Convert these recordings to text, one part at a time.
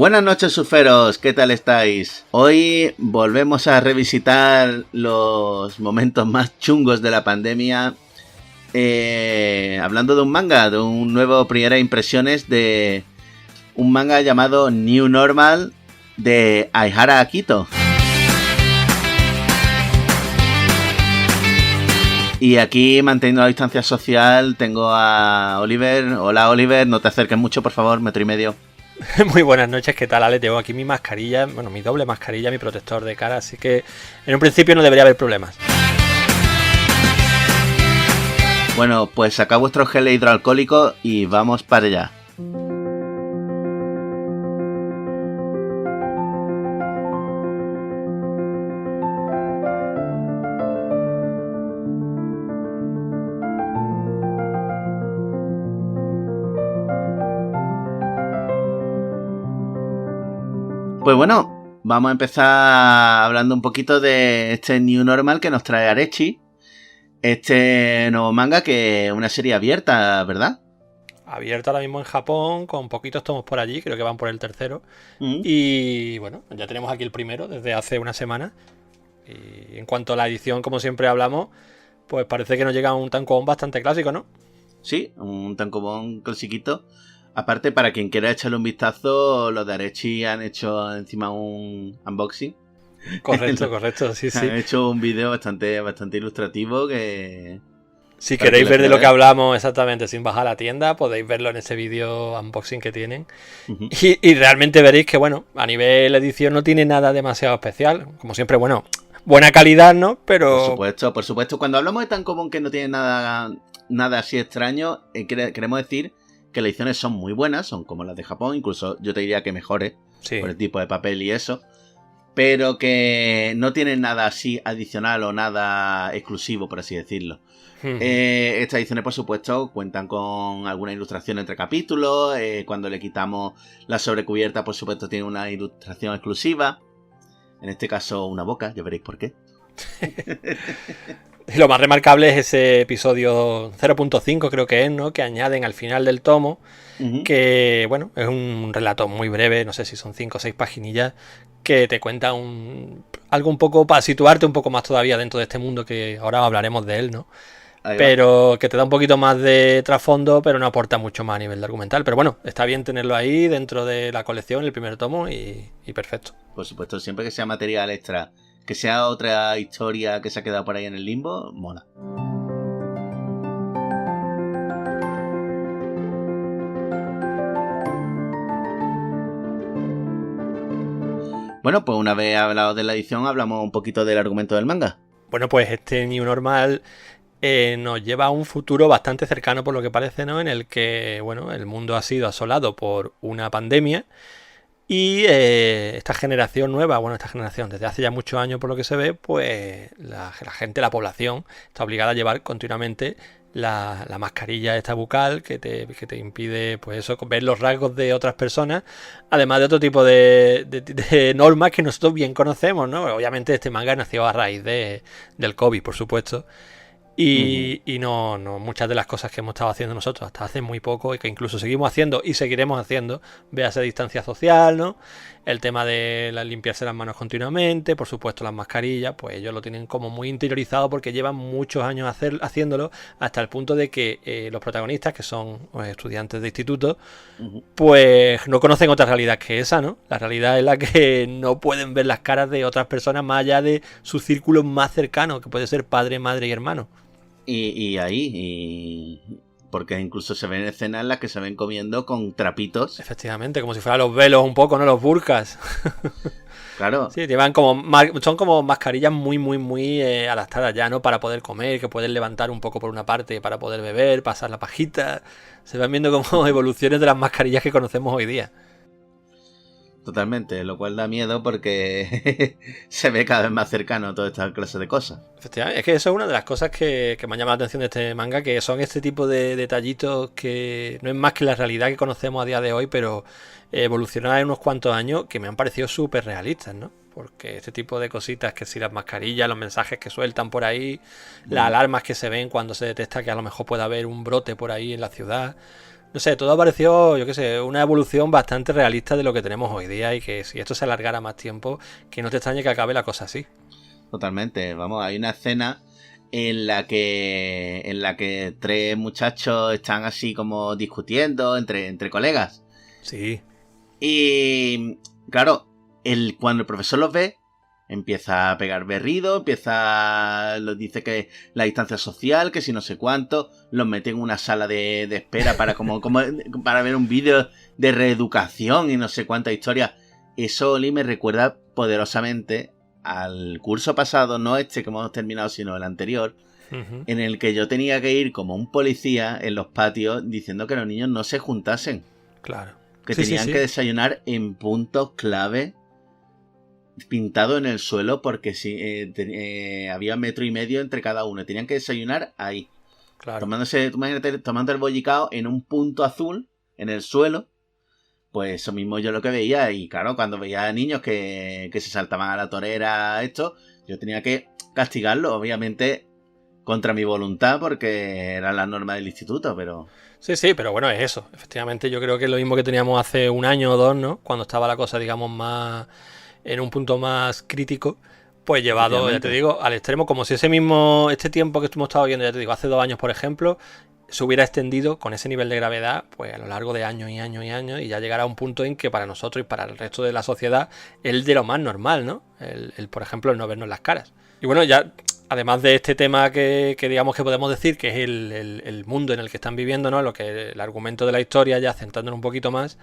Buenas noches, surferos, ¿qué tal estáis? Hoy volvemos a revisitar los momentos más chungos de la pandemia, hablando de un manga, de un nuevo primeras impresiones de un manga llamado New Normal de Aihara Akito. Y aquí, manteniendo la distancia social, tengo a Oliver. Hola, Oliver, no te acerques mucho, por favor, 1,5 metros. Muy buenas noches, ¿qué tal, Ale? Tengo aquí mi mascarilla, bueno, mi doble mascarilla, mi protector de cara, así que en un principio no debería haber problemas. Bueno, pues sacad vuestro gel hidroalcohólico y vamos para allá. Pues bueno, vamos a empezar hablando un poquito de este New Normal que nos trae Arechi. Este nuevo manga que es una serie abierta, ¿verdad? Abierta ahora mismo en Japón, con poquitos tomos por allí, creo que van por el tercero. Y bueno, ya tenemos aquí el primero desde hace una semana. Y en cuanto a la edición, como siempre hablamos, pues parece que nos llega un tankobon bastante clásico, ¿no? Sí, un tankobon clasiquito. Aparte, para quien quiera echarle un vistazo, los de Arechi han hecho encima un unboxing. Correcto, sí. Han hecho un vídeo bastante ilustrativo que... Si queréis ver de lo que hablamos exactamente sin bajar a la tienda, podéis verlo en ese vídeo unboxing que tienen. Uh-huh. Y realmente veréis que, bueno, a nivel edición no tiene nada demasiado especial. Como siempre, bueno, buena calidad, ¿no? Pero... Por supuesto. Cuando hablamos de tankobon que no tiene nada así extraño, queremos decir que las ediciones son muy buenas, son como las de Japón, incluso yo te diría que mejores, sí, por el tipo de papel y eso, pero que no tienen nada así adicional o nada exclusivo, por así decirlo. Estas ediciones, por supuesto, cuentan con alguna ilustración entre capítulos. Cuando le quitamos la sobrecubierta, por supuesto, tiene una ilustración exclusiva. En este caso, una boca, ya veréis por qué. Y lo más remarcable es ese episodio 0.5, creo que es, ¿no? Que añaden al final del tomo, que, bueno, es un relato muy breve, no sé si son 5 o 6 paginillas, que te cuenta algo un poco para situarte un poco más todavía dentro de este mundo, que ahora hablaremos de él, ¿no? Pero que te da un poquito más de trasfondo, pero no aporta mucho más a nivel de argumental. Pero bueno, está bien tenerlo ahí dentro de la colección, el primer tomo, y perfecto. Por supuesto, siempre que sea material extra, que sea otra historia que se ha quedado por ahí en el limbo, mola. Bueno, pues una vez hablado de la edición, hablamos un poquito del argumento del manga. Bueno, pues este New Normal nos lleva a un futuro bastante cercano, por lo que parece, ¿no? En el que, bueno, el mundo ha sido asolado por una pandemia. Y esta generación nueva, desde hace ya muchos años por lo que se ve, pues la gente, la población, está obligada a llevar continuamente la mascarilla esta bucal que te impide, pues eso, ver los rasgos de otras personas, además de otro tipo de normas que nosotros bien conocemos, ¿no? Obviamente este manga nació a raíz del COVID, por supuesto. Y no muchas de las cosas que hemos estado haciendo nosotros hasta hace muy poco y que incluso seguimos haciendo y seguiremos haciendo, véase distancia social, ¿no? El tema de limpiarse las manos continuamente, por supuesto las mascarillas, pues ellos lo tienen como muy interiorizado porque llevan muchos años haciéndolo hasta el punto de que los protagonistas, que son estudiantes de instituto, pues no conocen otra realidad que esa, ¿no? La realidad es la que no pueden ver las caras de otras personas más allá de su círculo más cercano, que puede ser padre, madre y hermano. Porque incluso se ven escenas en las que se ven comiendo con trapitos. Efectivamente, como si fueran los velos un poco, ¿no? Los burkas. Claro. Sí, son como mascarillas muy adaptadas ya, ¿no? Para poder comer, que pueden levantar un poco por una parte para poder beber, pasar la pajita. Se van viendo como evoluciones de las mascarillas que conocemos hoy día. Totalmente, lo cual da miedo porque se ve cada vez más cercano toda esta clase de cosas. Efectivamente, es que eso es una de las cosas que me ha llamado la atención de este manga, que son este tipo de detallitos que no es más que la realidad que conocemos a día de hoy, pero evolucionadas en unos cuantos años que me han parecido súper realistas, ¿no? Porque este tipo de cositas, que si las mascarillas, los mensajes que sueltan por ahí, las alarmas que se ven cuando se detecta que a lo mejor puede haber un brote por ahí en la ciudad, no sé, todo ha parecido, yo qué sé, una evolución bastante realista de lo que tenemos hoy día y que si esto se alargara más tiempo, que no te extrañe que acabe la cosa así. Totalmente, vamos, hay una escena en la que tres muchachos están así como discutiendo entre colegas. Sí. Y claro, cuando el profesor los ve, empieza a pegar berrido, los dice que la distancia social, que si no sé cuánto, los mete en una sala de espera para como para ver un vídeo de reeducación y no sé cuánta historia. Eso, Oli, me recuerda poderosamente al curso pasado, no este que hemos terminado, sino el anterior, en el que yo tenía que ir como un policía en los patios diciendo que los niños no se juntasen. Claro. Que tenían que desayunar en puntos clave pintado en el suelo porque había 1,5 metros entre cada uno. Tenían que desayunar ahí. Claro. Imagínate, tomando el bollicao en un punto azul en el suelo. Pues eso mismo yo lo que veía. Y claro, cuando veía a niños que se saltaban a la torera, yo tenía que castigarlo, obviamente contra mi voluntad, porque era la norma del instituto, pero... Sí, pero bueno, es eso. Efectivamente, yo creo que es lo mismo que teníamos hace 1 año o 2, ¿no? Cuando estaba la cosa, digamos, más en un punto más crítico, pues llevado, ya te digo, al extremo, como si este tiempo que hemos estado viendo, ya te digo, hace 2 años, por ejemplo, se hubiera extendido con ese nivel de gravedad, pues a lo largo de años y años y años, y ya llegará a un punto en que para nosotros y para el resto de la sociedad es de lo más normal, ¿no? Por ejemplo, el no vernos las caras. Y bueno, ya, además de este tema que digamos que podemos decir que es el mundo en el que están viviendo, ¿no? El argumento de la historia, ya centrándonos un poquito más,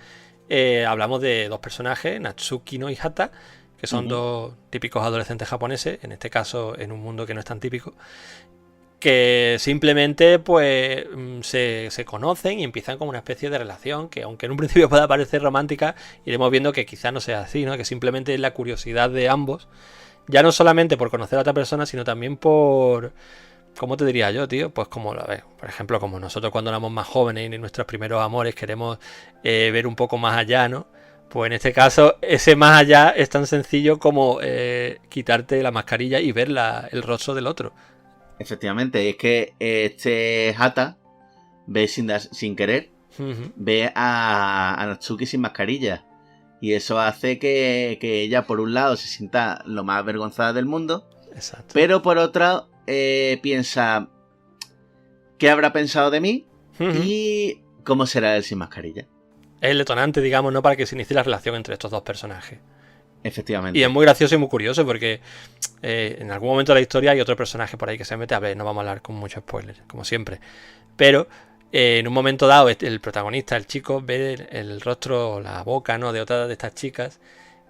hablamos de 2 personajes, Natsuki no y Hata, que son 2 típicos adolescentes japoneses, en este caso en un mundo que no es tan típico, que simplemente pues se conocen y empiezan como una especie de relación que, aunque en un principio pueda parecer romántica, iremos viendo que quizás no sea así, ¿no? Que simplemente es la curiosidad de ambos, ya no solamente por conocer a otra persona, sino también por... ¿Cómo te diría yo, tío? Pues como, a ver, por ejemplo, como nosotros cuando éramos más jóvenes y en nuestros primeros amores queremos ver un poco más allá, ¿no? Pues en este caso, ese más allá es tan sencillo como quitarte la mascarilla y ver el rostro del otro. Efectivamente, es que este Hata ve sin querer, ve a Natsuki sin mascarilla. Y eso hace que ella, por un lado, se sienta lo más avergonzada del mundo. Exacto. Pero por otro, piensa, ¿qué habrá pensado de mí? ¿Y cómo será él sin mascarilla? Es el detonante, digamos, ¿no? Para que se inicie la relación entre estos 2 personajes. Efectivamente. Y es muy gracioso y muy curioso porque en algún momento de la historia hay otro personaje por ahí que se mete. A ver, no vamos a hablar con mucho spoiler, como siempre. Pero en un momento dado, el protagonista, el chico, ve el rostro, la boca, ¿no? De otra de estas chicas.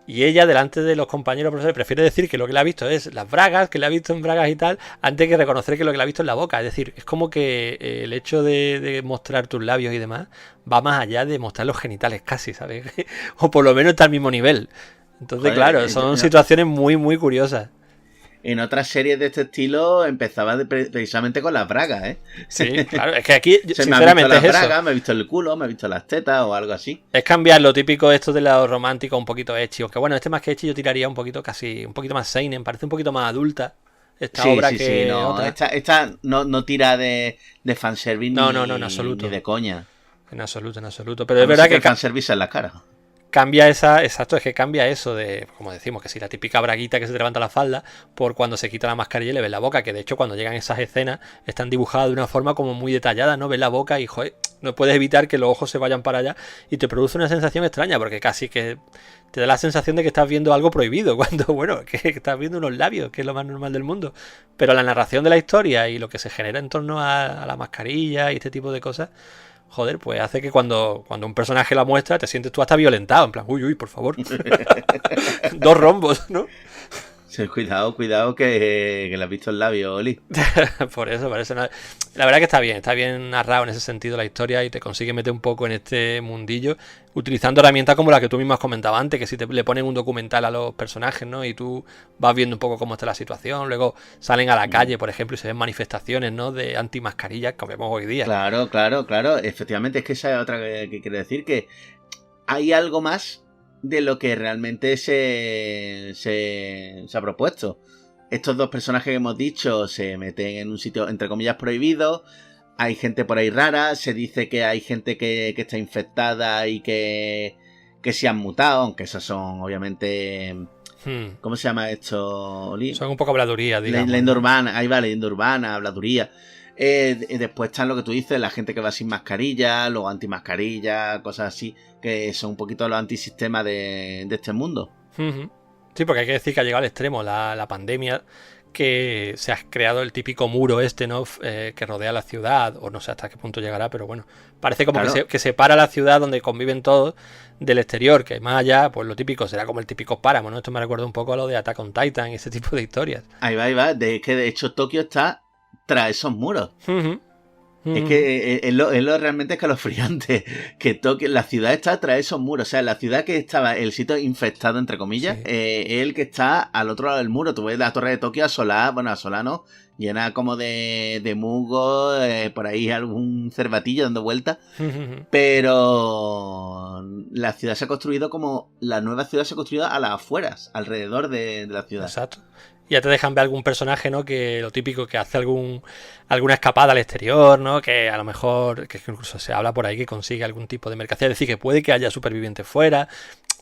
Y ella, delante de los compañeros profesores, prefiere decir que lo que le ha visto es las bragas, que le ha visto en bragas y tal, antes que reconocer que lo que le ha visto es la boca. Es decir, es como que el hecho de mostrar tus labios y demás va más allá de mostrar los genitales casi, ¿sabes? O por lo menos está al mismo nivel. Entonces, claro, son situaciones muy, muy curiosas. En otras series de este estilo empezaba precisamente con las bragas, ¿eh? Sí, claro, es que aquí, sinceramente, me ha visto las bragas, me he visto el culo, me he visto las tetas o algo así. Es cambiar lo típico esto de lo romántico un poquito ecchi. Aunque bueno, más que ecchi yo tiraría un poquito más seinen, parece un poquito más adulta esta obra que no, otra. Esta no tira de fanservice no, en absoluto. Ni de coña. En absoluto. Pero es verdad que el fanservice en la cara. Cambia exacto, es que cambia eso de, como decimos, que si la típica braguita que se te levanta la falda, por cuando se quita la mascarilla y le ves la boca, que de hecho cuando llegan esas escenas están dibujadas de una forma como muy detallada, ¿no? Ves la boca y, joder, no puedes evitar que los ojos se vayan para allá y te produce una sensación extraña, porque casi que te da la sensación de que estás viendo algo prohibido, cuando, bueno, que estás viendo unos labios, que es lo más normal del mundo. Pero la narración de la historia y lo que se genera en torno a la mascarilla y este tipo de cosas, joder, pues hace que cuando un personaje la muestra te sientes tú hasta violentado, en plan, uy, por favor. 2 rombos, ¿no? Sí, cuidado que le has visto el labio, Oli. Por eso. No. La verdad que está bien narrado en ese sentido la historia y te consigue meter un poco en este mundillo utilizando herramientas como la que tú mismo has comentado antes, que si le ponen un documental a los personajes, ¿no? Y tú vas viendo un poco cómo está la situación, luego salen a la calle, por ejemplo, y se ven manifestaciones, ¿no? De antimascarillas que vemos hoy día. Claro. Efectivamente, es que esa es otra que quiero decir, que hay algo más de lo que realmente se ha propuesto. Estos 2 personajes que hemos dicho se meten en un sitio, entre comillas, prohibido. hay gente por ahí rara, se dice que hay gente que está infectada y que se han mutado, aunque esas son obviamente... ¿Cómo se llama esto, Oli? Son un poco habladurías, digamos. Leyenda urbana, ahí va, leyenda urbana, habladuría. Después están lo que tú dices, la gente que va sin mascarilla, luego antimascarilla, cosas así, que son un poquito los antisistemas de este mundo. Sí, porque hay que decir que ha llegado al extremo la pandemia, que se ha creado el típico muro ¿no? Que rodea la ciudad, o no sé hasta qué punto llegará, pero bueno, parece como que separa la ciudad donde conviven todos del exterior, que más allá, pues lo típico será como el típico páramo, ¿no? Esto me recuerda un poco a lo de Attack on Titan y ese tipo de historias. Ahí va, de hecho Tokio está tras esos muros. Es que es lo realmente escalofriante, que Tokio, la ciudad está tras esos muros, o sea, la ciudad que estaba, el sitio infectado, entre comillas, es el que está al otro lado del muro. Tú ves la torre de Tokio asolada, bueno, asolada no, llena como de musgo, por ahí algún cervatillo dando vueltas, pero la ciudad se ha construido como, la nueva ciudad se ha construido a las afueras, alrededor de la ciudad. Exacto. Ya te dejan ver algún personaje, ¿no? Que lo típico, que hace alguna escapada al exterior, ¿no? Que a lo mejor, que incluso se habla por ahí que consigue algún tipo de mercancía. Es decir, que puede que haya supervivientes fuera.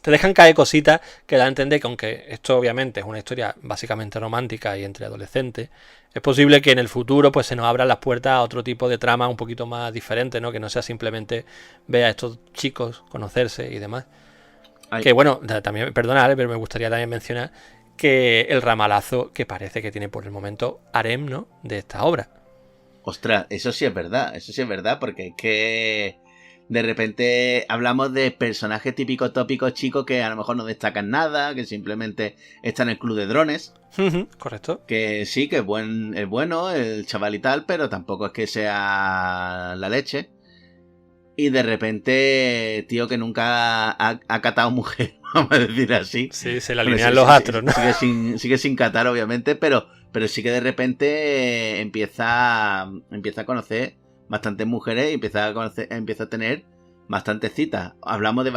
Te dejan caer cositas que dan a entender que, aunque esto obviamente es una historia básicamente romántica y entre adolescentes, es posible que en el futuro pues se nos abran las puertas a otro tipo de trama un poquito más diferente, ¿no? Que no sea simplemente ver a estos chicos conocerse y demás. Ay. Que bueno, también, perdonad, pero me gustaría también mencionar que el ramalazo que parece que tiene por el momento Harem, ¿no? De esta obra. Ostras, eso sí es verdad, porque es que de repente hablamos de personajes típicos tópicos chicos que a lo mejor no destacan nada, que simplemente están en el club de drones. Correcto. Que sí, que es bueno el chaval y tal, pero tampoco es que sea la leche. Y de repente, tío que nunca ha catado mujer, vamos a decir así. Sí, se le alinean los astros, ¿no? Sigue sin catar, obviamente, pero sí que de repente empieza a conocer bastantes mujeres y empieza a tener bastantes citas. Hablamos de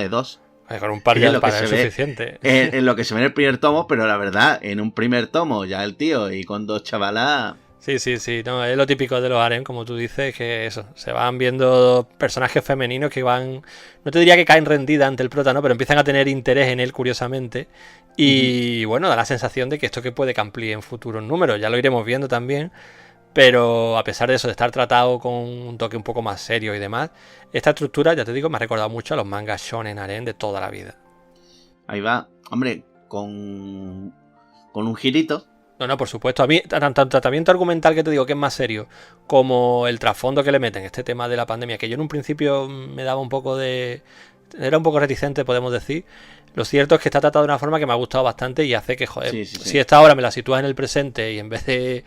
2. Con un par ya para es suficiente. En lo que se ve en el primer tomo, pero la verdad, en un primer tomo ya el tío y con 2 chavalas... Sí, no, es lo típico de los harem, como tú dices, que eso, se van viendo personajes femeninos que van, no te diría que caen rendidas ante el prota, ¿no? Pero empiezan a tener interés en él, curiosamente, y bueno, da la sensación de que esto que puede que amplíe en futuros números, ya lo iremos viendo también, pero a pesar de eso, de estar tratado con un toque un poco más serio y demás, esta estructura, ya te digo, me ha recordado mucho a los mangas shonen harem de toda la vida. Ahí va, hombre, con un girito. No, por supuesto. A mí, tanto el tratamiento argumental, que te digo que es más serio, como el trasfondo que le meten, este tema de la pandemia, que yo en un principio me daba un poco de... Era un poco reticente, podemos decir. Lo cierto es que está tratado de una forma que me ha gustado bastante y hace que, joder, si esta obra me la sitúas en el presente y en vez de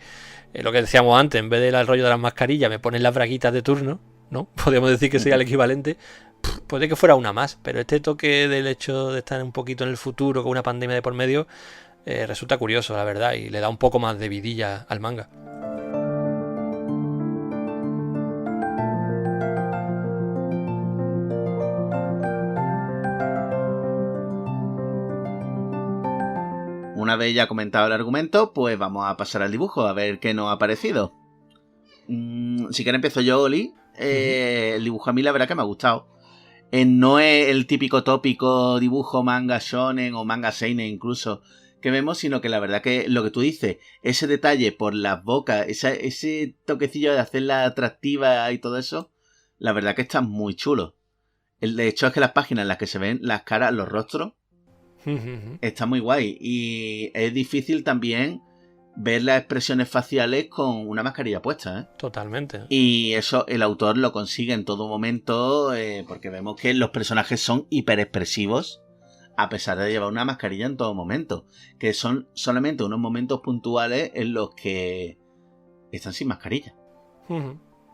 lo que decíamos antes, en vez del rollo de las mascarillas, me ponen las braguitas de turno, ¿no? Podríamos decir que sería el equivalente. Puede que fuera una más, pero este toque del hecho de estar un poquito en el futuro con una pandemia de por medio... resulta curioso, la verdad, y le da un poco más de vidilla al manga. Una vez ya comentado el argumento, pues vamos a pasar al dibujo, a ver qué nos ha parecido. Si quieres empiezo yo, Oli. El dibujo a mí la verdad que me ha gustado. No es el típico tópico dibujo manga shonen o manga seinen incluso que vemos, sino que la verdad que lo que tú dices, ese detalle por las bocas, ese toquecillo de hacerla atractiva y todo eso, la verdad que está muy chulo. De hecho es que las páginas en las que se ven las caras, los rostros, está muy guay. Y es difícil también ver las expresiones faciales con una mascarilla puesta, ¿eh? Totalmente. Y eso el autor lo consigue en todo momento, porque vemos que los personajes son hiperexpresivos, a pesar de llevar una mascarilla en todo momento, que son solamente unos momentos puntuales en los que están sin mascarilla.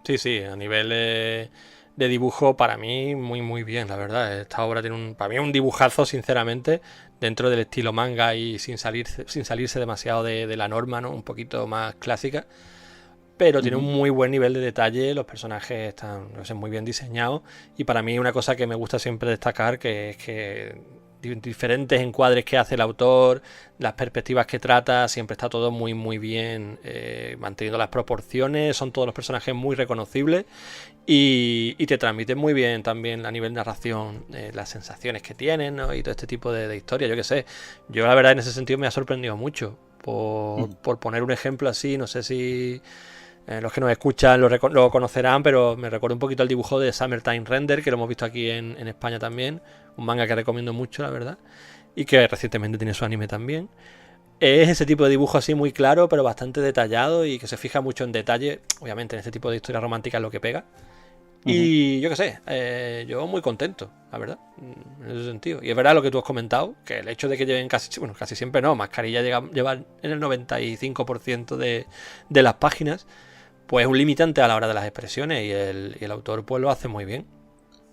Sí, a nivel de dibujo, para mí muy muy bien, la verdad. Esta obra tiene para mí un dibujazo, sinceramente, dentro del estilo manga y sin salirse demasiado de la norma, ¿no? Un poquito más clásica, pero tiene un muy buen nivel de detalle. Los personajes están, no sé, muy bien diseñados, y para mí una cosa que me gusta siempre destacar, que es que diferentes encuadres que hace el autor, las perspectivas que trata, siempre está todo muy muy bien manteniendo las proporciones, son todos los personajes muy reconocibles y te transmiten muy bien también a nivel narración las sensaciones que tienen, ¿no? Y todo este tipo de historias, yo qué sé. Yo la verdad en ese sentido me ha sorprendido mucho. Por poner un ejemplo así, no sé si los que nos escuchan lo conocerán, pero me recuerda un poquito al dibujo de Summertime Render, que lo hemos visto aquí en España también, un manga que recomiendo mucho, la verdad, y que recientemente tiene su anime también. Es ese tipo de dibujo así muy claro, pero bastante detallado y que se fija mucho en detalle. Obviamente en este tipo de historias románticas es lo que pega. Y yo qué sé, yo muy contento, la verdad, en ese sentido. Y es verdad lo que tú has comentado, que el hecho de que lleven casi siempre no, mascarilla lleva en el 95% de las páginas, pues es un limitante a la hora de las expresiones y el autor pues lo hace muy bien.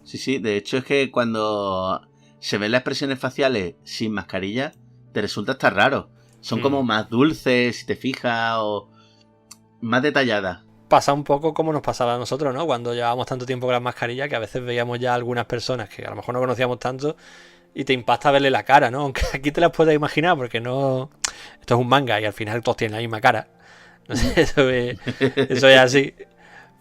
Sí, de hecho es que cuando se ven las expresiones faciales sin mascarilla, te resulta hasta raro. Son como más dulces, si te fijas, o más detalladas. Pasa un poco como nos pasaba a nosotros, ¿no? Cuando llevábamos tanto tiempo con las mascarillas que a veces veíamos ya algunas personas que a lo mejor no conocíamos tanto y te impacta verle la cara, ¿no? Aunque aquí te las puedes imaginar porque no... Esto es un manga y al final todos tienen la misma cara. No sé, eso es así.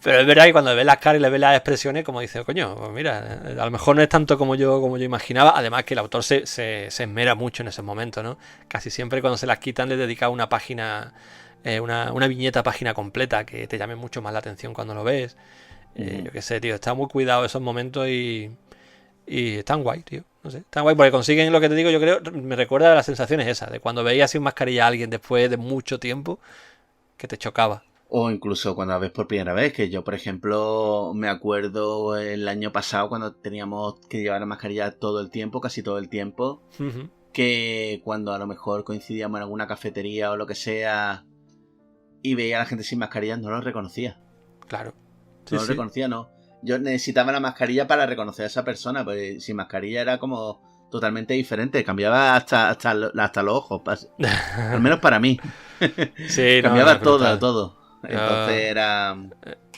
Pero es verdad que cuando ves las caras y le ves las expresiones, como dices, coño, pues mira, a lo mejor no es tanto como yo imaginaba. Además que el autor se esmera mucho en esos momentos, ¿no? Casi siempre cuando se las quitan le dedica una página... una viñeta página completa que te llame mucho más la atención cuando lo ves. Yo qué sé, tío, está muy cuidado esos momentos y están guay, tío. No sé, están guay porque consiguen lo que te digo, yo creo, me recuerda a las sensaciones esas, de cuando veías sin mascarilla a alguien después de mucho tiempo que te chocaba. O incluso cuando la ves por primera vez, que yo, por ejemplo, me acuerdo el año pasado cuando teníamos que llevar la mascarilla todo el tiempo, casi todo el tiempo, que cuando a lo mejor coincidíamos en alguna cafetería o lo que sea y veía a la gente sin mascarilla, no lo reconocía. Claro. No lo reconocía, no. Yo necesitaba la mascarilla para reconocer a esa persona, porque sin mascarilla era como totalmente diferente. Cambiaba hasta los ojos. Al menos para mí. Sí, cambiaba todo. Entonces era...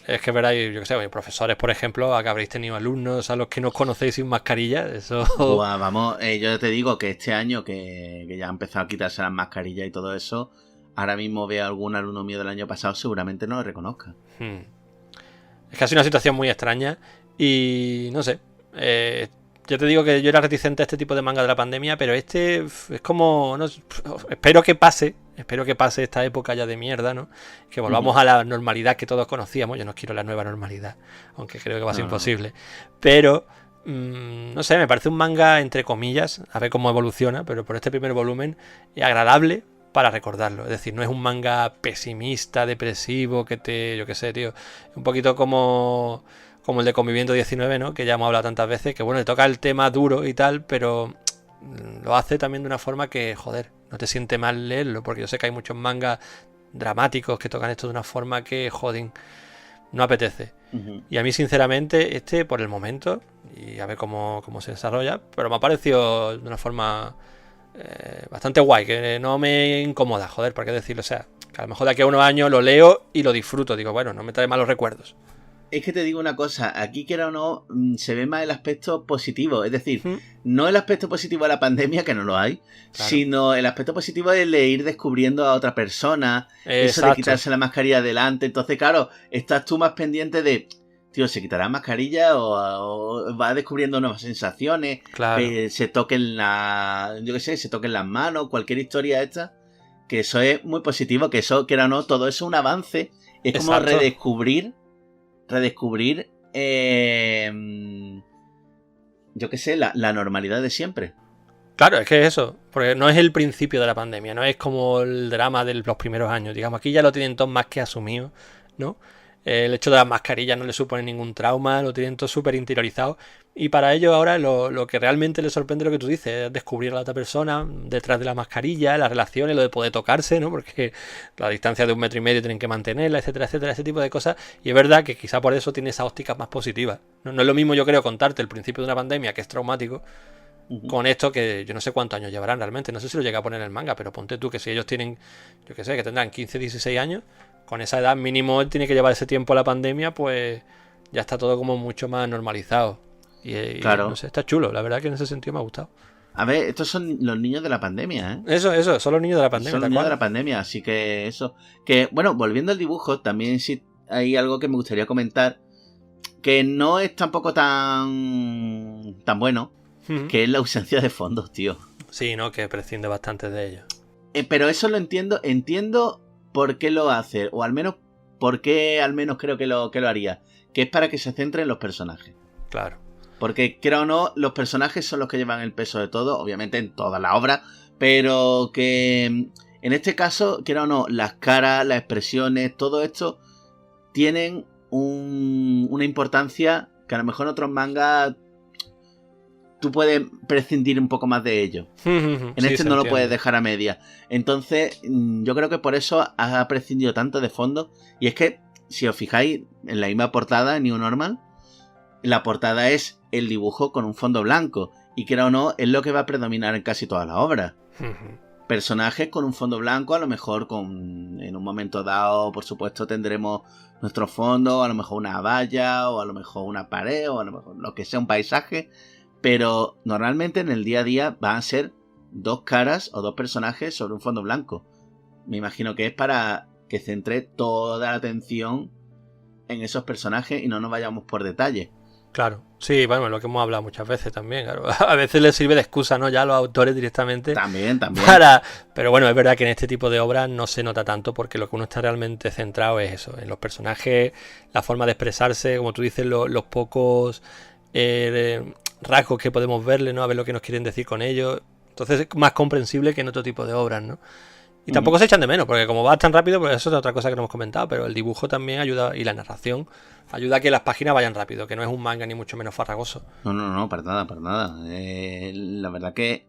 Es que veráis, yo qué sé, profesores, por ejemplo, a que habréis tenido alumnos a los que no conocéis sin mascarilla, eso... Buah, vamos, yo te digo que este año que ya ha empezado a quitarse las mascarillas y todo eso, ahora mismo veo a algún alumno mío del año pasado, seguramente no lo reconozca. Es que ha sido una situación muy extraña y no sé, yo te digo que yo era reticente a este tipo de manga de la pandemia, pero este es como... No, espero que pase esta época ya de mierda, ¿no? Que volvamos a la normalidad que todos conocíamos. Yo no quiero la nueva normalidad, aunque creo que va a ser imposible. Pero, no sé, me parece un manga, entre comillas, a ver cómo evoluciona, pero por este primer volumen, es agradable para recordarlo. Es decir, no es un manga pesimista, depresivo, que te... Yo qué sé, tío. Un poquito como el de Conviviendo 19, ¿no? Que ya hemos hablado tantas veces, que bueno, le toca el tema duro y tal, pero lo hace también de una forma que, joder, no te siente mal leerlo, porque yo sé que hay muchos mangas dramáticos que tocan esto de una forma que, joder, no apetece. Y a mí, sinceramente, por el momento, y a ver cómo se desarrolla, pero me ha parecido de una forma bastante guay, que no me incomoda, joder, por qué decirlo, o sea, que a lo mejor de aquí a unos años lo leo y lo disfruto, digo, bueno, no me trae malos recuerdos. Es que te digo una cosa, aquí quiera o no, se ve más el aspecto positivo, es decir, no el aspecto positivo de la pandemia, que no lo hay, claro, sino el aspecto positivo de ir descubriendo a otra persona, eso de quitarse la mascarilla delante, entonces claro, estás tú más pendiente de, tío, ¿se quitará mascarilla o va descubriendo nuevas sensaciones? Claro. Se toquen se toquen las manos, cualquier historia esta, que eso es muy positivo, que eso, quiera o no, todo eso es un avance, es como redescubrir yo qué sé, la normalidad de siempre. Claro, es que es eso, porque no es el principio de la pandemia, no es como el drama de los primeros años, digamos, aquí ya lo tienen todos más que asumido, ¿no? El hecho de las mascarillas no le supone ningún trauma, lo tienen todo súper interiorizado y para ellos ahora lo que realmente les sorprende lo que tú dices, es descubrir a la otra persona detrás de la mascarilla, las relaciones, lo de poder tocarse, ¿no? Porque la distancia de 1,5 metros tienen que mantenerla, etcétera, etcétera, ese tipo de cosas, y es verdad que quizá por eso tiene esa óptica más positiva. No es lo mismo, yo creo, contarte el principio de una pandemia, que es traumático, con esto que yo no sé cuántos años llevarán realmente, no sé si lo llega a poner en el manga, pero ponte tú que si ellos tienen, yo qué sé, que tendrán 15, 16 años, con esa edad mínimo él tiene que llevar ese tiempo a la pandemia, pues ya está todo como mucho más normalizado. Y claro, no sé, está chulo, la verdad que en ese sentido me ha gustado. A ver, estos son los niños de la pandemia, ¿eh? Eso, son los niños de la pandemia. Son los niños de la pandemia, así que eso. Que, bueno, volviendo al dibujo, también sí hay algo que me gustaría comentar, que no es tampoco tan bueno, que es la ausencia de fondos, tío. Sí, ¿no? Que prescinde bastante de ellos. Pero eso lo entiendo por qué lo hace, o al menos por qué creo que lo haría, que es para que se centre en los personajes. Claro. Porque, creo o no, los personajes son los que llevan el peso de todo, obviamente en toda la obra, pero que en este caso, quiera o no, las caras, las expresiones, todo esto tienen una importancia que a lo mejor en otros mangas tú puedes prescindir un poco más de ello. En este no lo puedes dejar a media. Entonces, yo creo que por eso ha prescindido tanto de fondo. Y es que, si os fijáis, en la misma portada, New Normal, la portada es el dibujo con un fondo blanco. Y quiera o no, es lo que va a predominar en casi toda la obra. Personajes con un fondo blanco, a lo mejor en un momento dado, por supuesto, tendremos nuestro fondo, a lo mejor una valla, o a lo mejor una pared, o a lo mejor lo que sea, un paisaje. Pero normalmente en el día a día van a ser dos caras o dos personajes sobre un fondo blanco. Me imagino que es para que centre toda la atención en esos personajes y no nos vayamos por detalle. Claro, sí, bueno, lo que hemos hablado muchas veces también, claro. A veces les sirve de excusa, ¿no? Ya a los autores directamente. También. Pero bueno, es verdad que en este tipo de obras no se nota tanto porque lo que uno está realmente centrado es eso, en los personajes, la forma de expresarse, como tú dices, los pocos rasgos que podemos verle, ¿no? A ver lo que nos quieren decir con ellos. Entonces es más comprensible que en otro tipo de obras, ¿no? Y tampoco se echan de menos, porque como va tan rápido, pues eso es otra cosa que no hemos comentado, pero el dibujo también ayuda, y la narración ayuda a que las páginas vayan rápido, que no es un manga ni mucho menos farragoso. No, para nada. La verdad que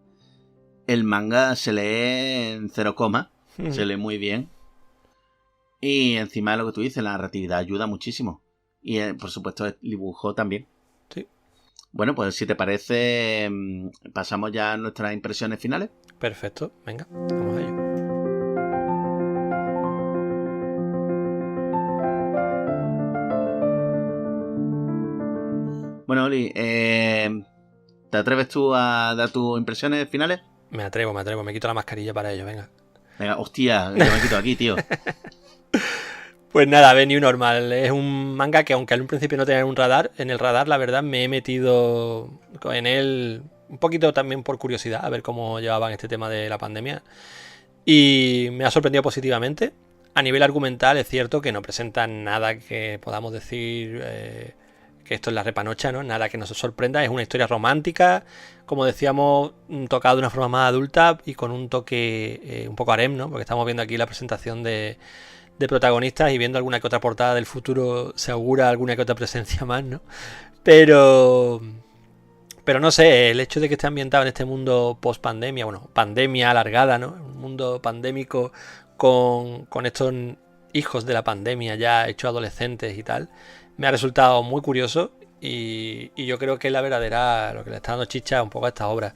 el manga se lee en 0, se lee muy bien. Y encima de lo que tú dices, la narratividad ayuda muchísimo. Y por supuesto el dibujo también. Sí. Bueno, pues si te parece, pasamos ya a nuestras impresiones finales. Perfecto, venga, vamos a ello. Bueno, Oli, ¿te atreves tú a dar tus impresiones finales? Me atrevo, me quito la mascarilla para ello, venga. Venga, hostia, yo me quito aquí, tío. Pues nada, New Normal es un manga que aunque en un principio no tenía un radar, en el radar la verdad me he metido en él un poquito también por curiosidad, a ver cómo llevaban este tema de la pandemia. Y me ha sorprendido positivamente. A nivel argumental es cierto que no presentan nada que podamos decir que esto es la repanocha, ¿no? Nada que nos sorprenda. Es una historia romántica, como decíamos, tocada de una forma más adulta y con un toque un poco harem, ¿no? Porque estamos viendo aquí la presentación de protagonistas y viendo alguna que otra portada del futuro se augura alguna que otra presencia más, ¿no? Pero no sé, el hecho de que esté ambientado en este mundo post pandemia, bueno, pandemia alargada, ¿no? Un mundo pandémico con estos hijos de la pandemia ya hechos adolescentes y tal, me ha resultado muy curioso y yo creo que es la verdadera, lo que le está dando chicha un poco a esta obra.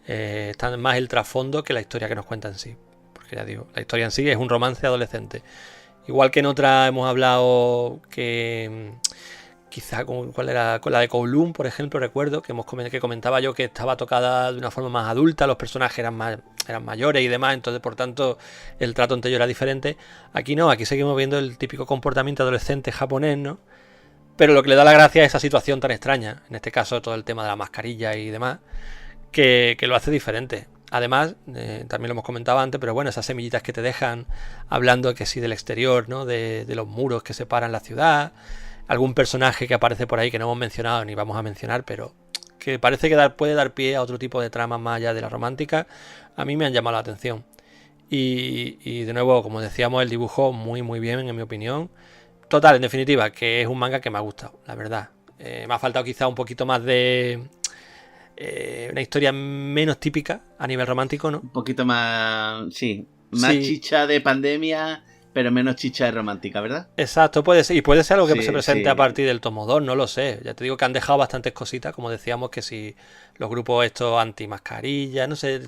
Está más el trasfondo que la historia que nos cuenta en sí. Porque ya digo, la historia en sí es un romance adolescente. Igual que en otra hemos hablado que quizá ¿cuál era? Con la de Kowloon, por ejemplo, recuerdo que comentaba yo que estaba tocada de una forma más adulta, los personajes eran mayores y demás, entonces por tanto el trato entre ellos era diferente. Aquí no, aquí seguimos viendo el típico comportamiento adolescente japonés, ¿no? Pero lo que le da la gracia es esa situación tan extraña, en este caso todo el tema de la mascarilla y demás, que lo hace diferente. Además, también lo hemos comentado antes, pero bueno, esas semillitas que te dejan hablando que sí del exterior, ¿no? De los muros que separan la ciudad, algún personaje que aparece por ahí que no hemos mencionado ni vamos a mencionar, pero que parece que puede dar pie a otro tipo de tramas más allá de la romántica, a mí me han llamado la atención. Y de nuevo, como decíamos, el dibujo muy muy bien en mi opinión. Total, en definitiva, que es un manga que me ha gustado, la verdad. Me ha faltado quizá un poquito más de una historia menos típica a nivel romántico, ¿no? Un poquito más, sí, más sí. Chicha de pandemia, pero menos chicha de romántica, ¿verdad? Exacto, puede ser, y puede ser algo que se presente a partir del tomo 2, no lo sé. Ya te digo que han dejado bastantes cositas, como decíamos, que si los grupos estos anti-mascarilla, no sé,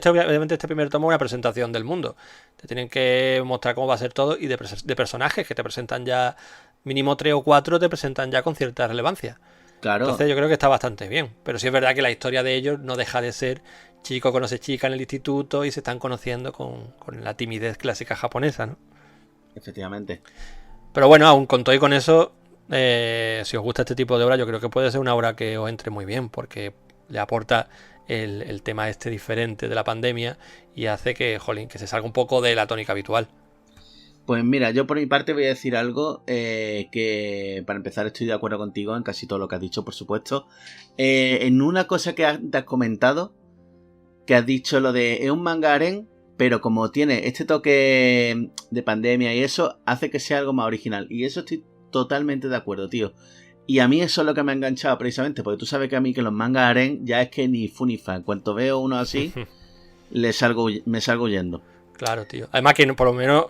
obviamente este primer tomo es una presentación del mundo. Te tienen que mostrar cómo va a ser todo y de personajes que te presentan ya, mínimo 3 o 4 te presentan ya con cierta relevancia. Claro. Entonces yo creo que está bastante bien. Pero sí es verdad que la historia de ellos no deja de ser chico conoce chica en el instituto y se están conociendo con la timidez clásica japonesa, ¿no? Efectivamente. Pero bueno, aún con todo y con eso, si os gusta este tipo de obra, yo creo que puede ser una obra que os entre muy bien, porque le aporta el tema este diferente de la pandemia y hace que, jolín, que se salga un poco de la tónica habitual. Pues mira, yo por mi parte voy a decir algo que para empezar estoy de acuerdo contigo en casi todo lo que has dicho, por supuesto. En una cosa que te has comentado, que has dicho lo de es un manga harem, pero como tiene este toque de pandemia y eso, hace que sea algo más original. Y eso estoy totalmente de acuerdo, tío. Y a mí eso es lo que me ha enganchado precisamente, porque tú sabes que a mí que los mangas harem ya es que ni fu ni fa. En cuanto veo uno así, me salgo huyendo. Claro, tío. Además que por lo menos,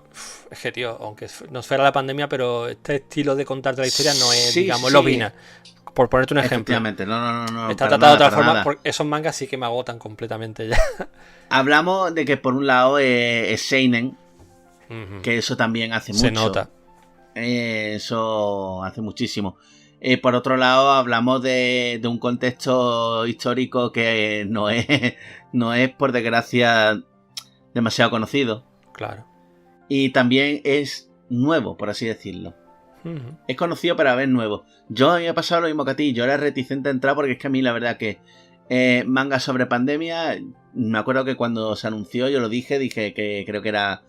es que, tío, aunque no fuera la pandemia, pero este estilo de contarte la historia no es, digamos, lo vina. Por ponerte un ejemplo. Efectivamente, no. Está tratado de otra forma, porque esos mangas sí que me agotan completamente ya. Hablamos de que por un lado es seinen, que eso también hace mucho. Se nota. Eso hace muchísimo. Por otro lado, hablamos de un contexto histórico que no es, por desgracia, demasiado conocido. Claro. Y también es nuevo, por así decirlo. Es conocido, pero a ver, nuevo. Yo a mí me ha pasado lo mismo que a ti. Yo era reticente a entrar porque es que a mí la verdad que manga sobre pandemia, me acuerdo que cuando se anunció yo lo dije que creo que era,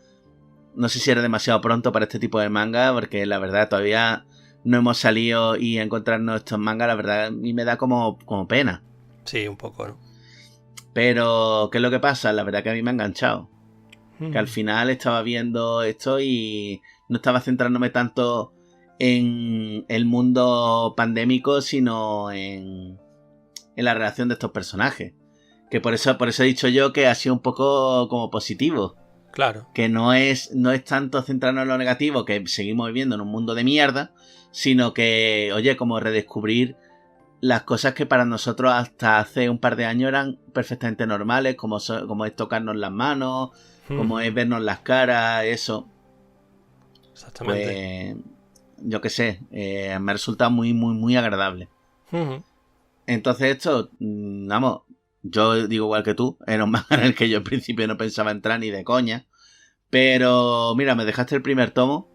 no sé si era demasiado pronto para este tipo de manga, porque la verdad todavía no hemos salido y encontrarnos estos mangas, la verdad a mí me da como pena. Sí, un poco, ¿no? Pero, ¿qué es lo que pasa? La verdad que a mí me ha enganchado. Que al final estaba viendo esto y no estaba centrándome tanto en el mundo pandémico, sino en la relación de estos personajes. Que por eso he dicho yo que ha sido un poco como positivo. Claro. Que no es tanto centrarnos en lo negativo, que seguimos viviendo en un mundo de mierda, sino que, oye, como redescubrir las cosas que para nosotros hasta hace un par de años eran perfectamente normales, como es tocarnos las manos, como es vernos las caras, eso. Exactamente. Pues, yo qué sé, me ha resultado muy, muy, muy agradable. Entonces esto, vamos, yo digo igual que tú, era un manga en el que yo al principio no pensaba entrar ni de coña, pero mira, me dejaste el primer tomo,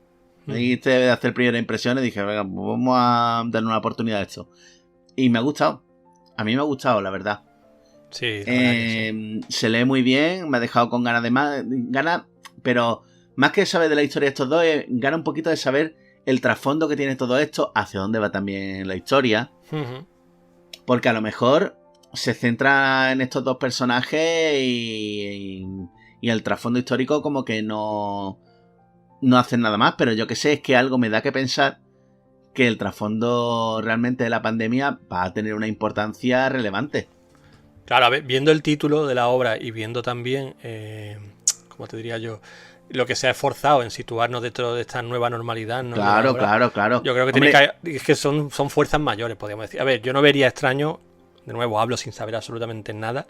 me dijiste de hacer primeras impresiones, dije, venga, pues vamos a darle una oportunidad a esto. Y me ha gustado, a mí me ha gustado, la verdad. Sí, la verdad que sí. Se lee muy bien, me ha dejado con ganas de más, pero más que saber de la historia de estos dos, gana un poquito de saber el trasfondo que tiene todo esto, hacia dónde va también la historia. Porque a lo mejor se centra en estos dos personajes y el trasfondo histórico como que no hacen nada más, pero yo que sé, es que algo me da que pensar que el trasfondo realmente de la pandemia va a tener una importancia relevante. Claro, a ver, viendo el título de la obra y viendo también, como te diría yo, lo que se ha esforzado en situarnos dentro de esta nueva normalidad, ¿no? Claro. Yo creo que es que son fuerzas mayores, podríamos decir. A ver, yo no vería extraño, de nuevo hablo sin saber absolutamente nada,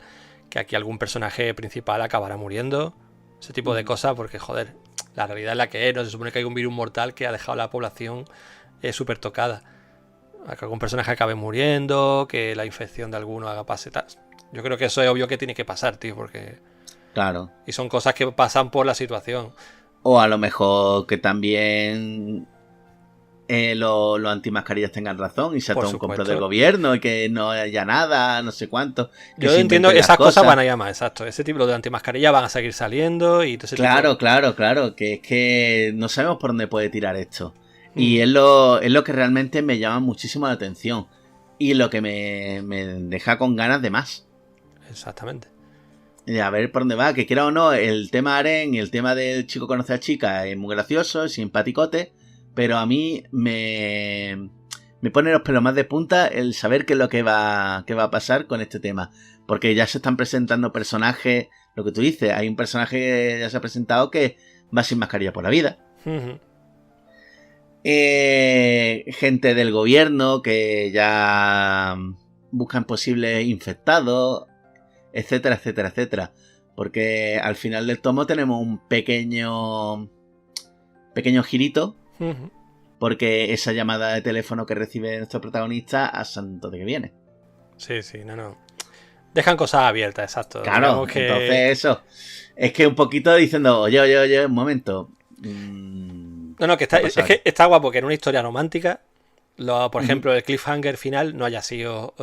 que aquí algún personaje principal acabará muriendo, ese tipo de cosas, porque joder, la realidad es la que es, no se supone que hay un virus mortal que ha dejado a la población súper tocada. Que algún personaje acabe muriendo, que la infección de alguno haga pase tal. Yo creo que eso es obvio que tiene que pasar, tío, porque... Claro. Y son cosas que pasan por la situación. O a lo mejor que también los antimascarillas tengan razón y sea todo un complot del gobierno y que no haya nada, no sé cuánto. Yo entiendo que esas cosas van a llamar, exacto. Ese tipo de antimascarillas van a seguir saliendo y todo ese claro, que es que no sabemos por dónde puede tirar esto. Y es lo que realmente me llama muchísimo la atención. Y lo que me deja con ganas de más. Exactamente. A ver por dónde va, que quiera o no, el tema harem y el tema del chico conoce a chica es muy gracioso, es simpaticote, pero a mí me pone los pelos más de punta el saber qué es lo que va a pasar con este tema. Porque ya se están presentando personajes, lo que tú dices, hay un personaje que ya se ha presentado que va sin mascarilla por la vida. Gente del gobierno que ya buscan posibles infectados, etcétera, etcétera, etcétera. Porque al final del tomo tenemos un pequeño girito porque esa llamada de teléfono que recibe nuestro protagonista a santo de que viene. Sí, no. Dejan cosas abiertas, exacto. Claro, entonces eso. Es que un poquito diciendo, oye, un momento. No, que es que está guapo que en una historia romántica, por ejemplo, el cliffhanger final no haya sido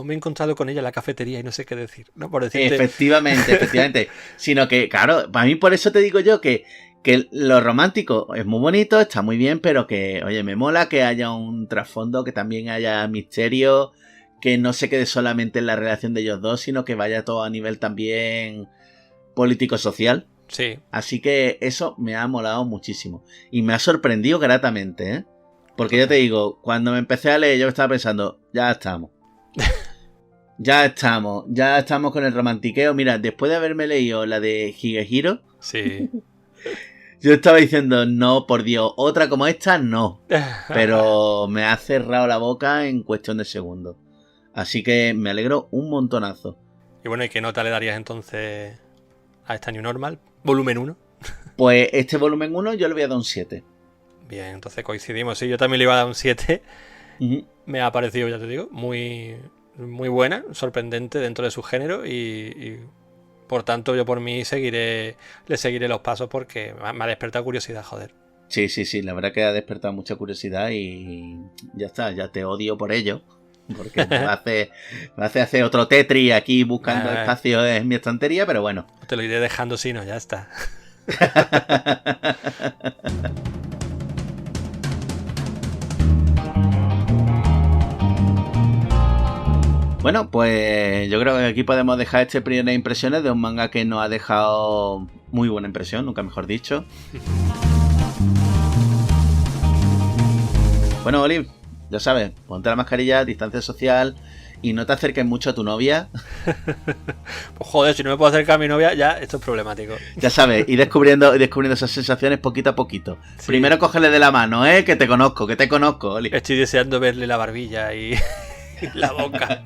me he encontrado con ella en la cafetería y no sé qué decir, ¿no? Por decirte... Efectivamente. Sino que, claro, para mí por eso te digo yo que lo romántico es muy bonito, está muy bien, pero que, oye, me mola que haya un trasfondo, que también haya misterio, que no se quede solamente en la relación de ellos dos, sino que vaya todo a nivel también político-social. Sí. Así que eso me ha molado muchísimo. Y me ha sorprendido gratamente, ¿eh? Porque yo te digo, cuando me empecé a leer, yo estaba pensando, ya estamos. Ya estamos con el romantiqueo. Mira, después de haberme leído la de Higehiro, sí. Yo estaba diciendo, no, por Dios, otra como esta, no. Pero me ha cerrado la boca en cuestión de segundos. Así que me alegro un montonazo. Y bueno, ¿y qué nota le darías entonces a esta New Normal? ¿Volumen 1? Pues este volumen 1 yo le voy a dar un 7. Bien, entonces coincidimos. Sí, yo también le iba a dar un 7. Me ha parecido, ya te digo, muy, muy buena, sorprendente dentro de su género y por tanto yo por mí le seguiré los pasos porque me ha despertado curiosidad, joder. Sí, la verdad que ha despertado mucha curiosidad y ya está, ya te odio por ello. Porque me hace hacer otro Tetris aquí buscando espacio en mi estantería, pero bueno. Te lo iré dejando si no, ya está. Bueno, pues yo creo que aquí podemos dejar este primeras impresiones de un manga que nos ha dejado muy buena impresión, nunca mejor dicho. Bueno, Oliv, ya sabes, ponte la mascarilla, distancia social y no te acerques mucho a tu novia. Pues joder, si no me puedo acercar a mi novia, ya esto es problemático. Ya sabes, y descubriendo esas sensaciones poquito a poquito. Sí. Primero cógele de la mano, que te conozco, Oliv. Estoy deseando verle la barbilla y la boca.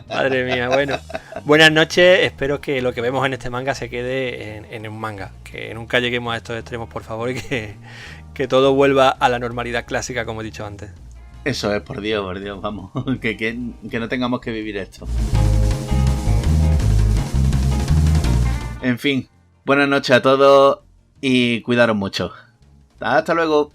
Madre mía, bueno. Buenas noches, espero que lo que vemos en este manga se quede en un manga. Que nunca lleguemos a estos extremos, por favor, y que todo vuelva a la normalidad clásica, como he dicho antes. Eso es, por Dios, vamos. Que no tengamos que vivir esto. En fin, buenas noches a todos y cuidaros mucho. Hasta luego.